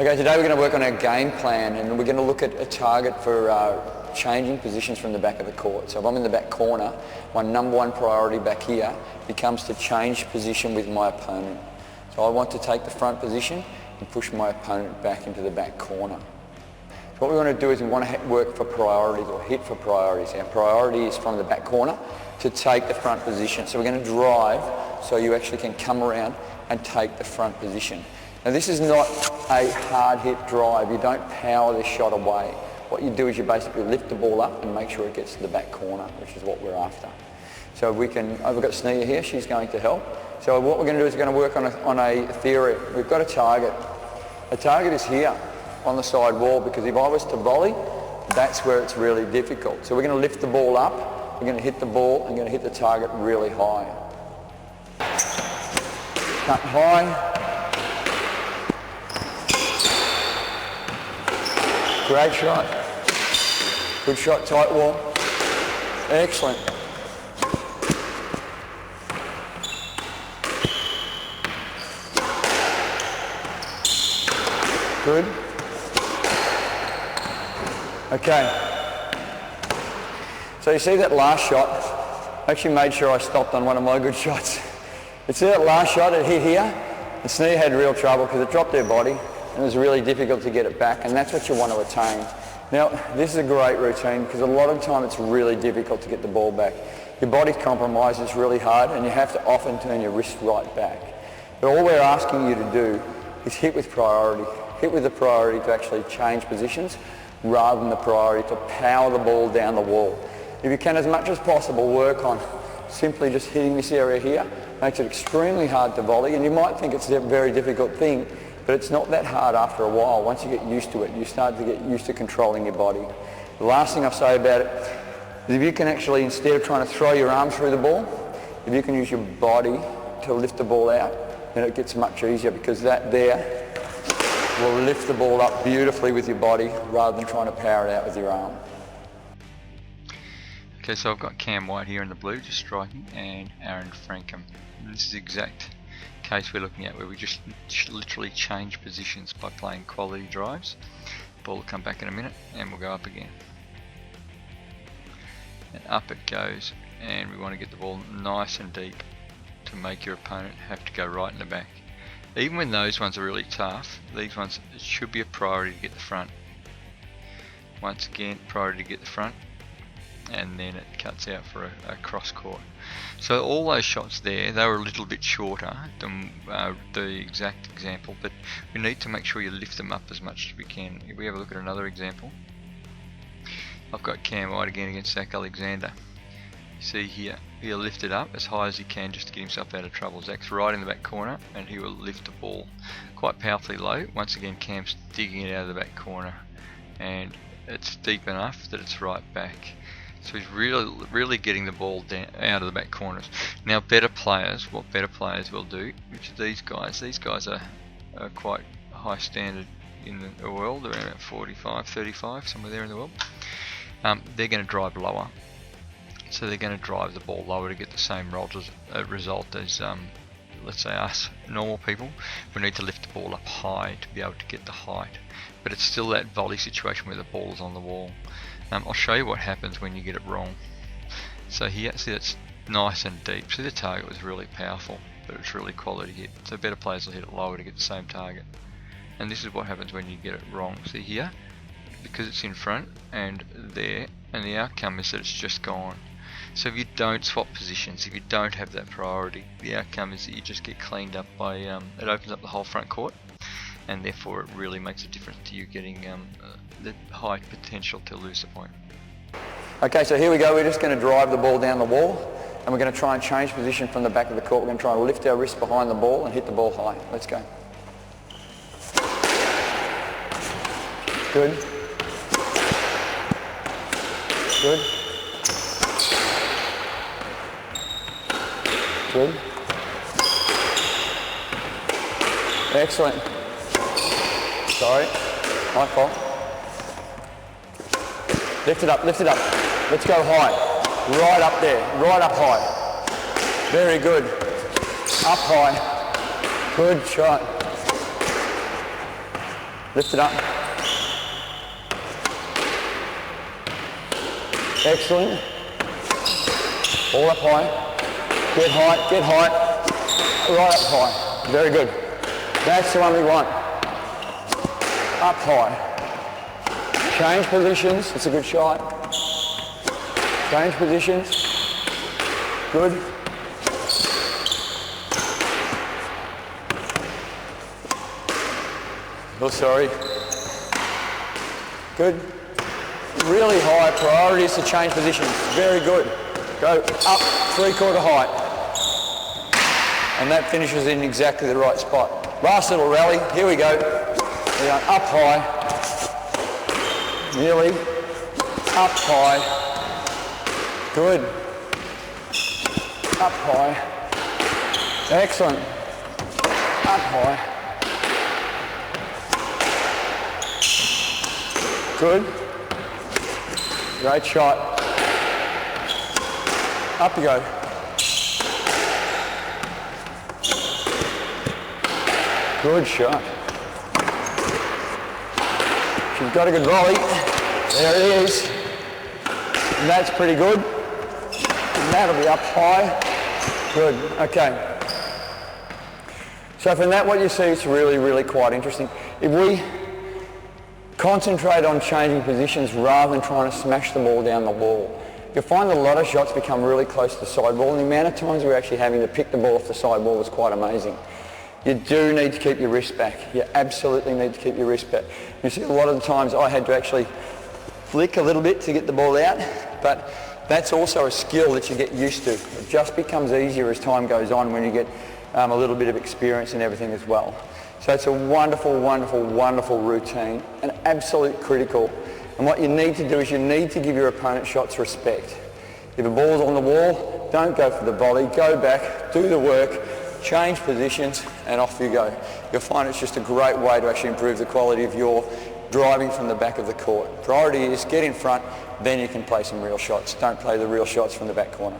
Okay, today we're going to work on our game plan, and we're going to look at a target for changing positions from the back of the court. So if I'm in the back corner, my number one priority back here becomes to change position with my opponent. So I want to take the front position and push my opponent back into the back corner. So what we want to do is we want to work for priorities, or hit for priorities. Our priority is from the back corner to take the front position. So we're going to drive so you actually can come around and take the front position. Now this is not a hard hit drive. You don't power this shot away. What you do is you basically lift the ball up and make sure it gets to the back corner, which is what we're after. So we've got Sneha here, she's going to help. So what we're going to do is we're going to work on a theory. We've got a target. A target is here on the side wall, because if I was to volley, that's where it's really difficult. So we're going to lift the ball up, we're going to hit the ball, and going to hit the target really high. Cut high. Great shot. Good shot, tight wall. Excellent. Good. Okay. So you see that last shot? I actually made sure I stopped on one of my good shots. You see that last shot, it hit here? The Sneha had real trouble because it dropped their body, and it was really difficult to get it back, and that's what you want to attain. Now, this is a great routine because a lot of the time it's really difficult to get the ball back. Your body's compromised, it's really hard, and you have to often turn your wrist right back. But all we're asking you to do is hit with priority. Hit with the priority to actually change positions rather than the priority to power the ball down the wall. If you can, as much as possible, work on simply just hitting this area here. Makes it extremely hard to volley, and you might think it's a very difficult thing, but it's not that hard after a while. Once you get used to it, you start to get used to controlling your body. The last thing I'll say about it is if you can actually, instead of trying to throw your arms through the ball, if you can use your body to lift the ball out, then it gets much easier, because that there will lift the ball up beautifully with your body rather than trying to power it out with your arm. Okay, so I've got Cam White here in the blue, just striking, and Aaron Frankham. And this is the exact case we're looking at, where we just literally change positions by playing quality drives. Ball will come back in a minute, and we'll go up again. And up it goes, and we want to get the ball nice and deep to make your opponent have to go right in the back. Even when those ones are really tough, these ones, it should be a priority to get the front. Once again, priority to get the front, and then it cuts out for a cross court. So all those shots there, they were a little bit shorter than the exact example, but we need to make sure you lift them up as much as we can. If we have a look at another example, I've got Cam White again against Zach Alexander. See here, he'll lift it up as high as he can just to get himself out of trouble. Zach's right in the back corner, and he will lift the ball quite powerfully low. Once again, Cam's digging it out of the back corner, and it's deep enough that it's right back. So he's really getting the ball down, out of the back corners. Now better players, what better players will do, which are these guys are quite high standard in the world, around about 45, 35, somewhere there in the world. They're going to drive lower. So they're going to drive the ball lower to get the same result as, let's say, us normal people. We need to lift the ball up high to be able to get the height. But it's still that volley situation where the ball is on the wall. I'll show you what happens when you get it wrong. So here, see, that's nice and deep. See, the target was really powerful, but it's really quality hit. So better players will hit it lower to get the same target. And this is what happens when you get it wrong. See here, because it's in front and there, and the outcome is that it's just gone. So if you don't swap positions, if you don't have that priority, the outcome is that you just get cleaned up by, it opens up the whole front court, and therefore it really makes a difference to you getting the high potential to lose the point. Okay, so here we go. We're just going to drive the ball down the wall, and we're going to try and change position from the back of the court. We're going to try and lift our wrist behind the ball and hit the ball high. Let's go. Good. Good. Good. Excellent. Sorry, my fault. Lift it up, lift it up. Let's go high. Right up there, right up high. Very good. Up high. Good shot. Lift it up. Excellent. All up high. Get height, get height. Right up high. Very good. That's the one we want. Up high. Change positions. It's a good shot. Change positions. Good. Oh, sorry. Good. Really high. Priority is to change positions. Very good. Go up 3/4 height. And that finishes in exactly the right spot. Last little rally. Here we go. We're going up high. Nearly. Up high. Good. Up high. Excellent. Up high. Good. Great shot. Up you go. Good shot. She's got a good volley. There it is. And that's pretty good. And that'll be up high. Good. Okay. So from that, what you see is really, really quite interesting. If we concentrate on changing positions rather than trying to smash the ball down the wall, you'll find that a lot of shots become really close to the side wall, and the amount of times we're actually having to pick the ball off the side wall is quite amazing. You do need to keep your wrist back. You absolutely need to keep your wrist back. You see, a lot of the times I had to actually flick a little bit to get the ball out, but that's also a skill that you get used to. It just becomes easier as time goes on when you get a little bit of experience and everything as well. So it's a wonderful, wonderful, wonderful routine and absolute critical. And what you need to do is you need to give your opponent shots respect. If a ball's on the wall, don't go for the volley. Go back, do the work, change positions, and off you go. You'll find it's just a great way to actually improve the quality of your driving from the back of the court. Priority is get in front, then you can play some real shots. Don't play the real shots from the back corner.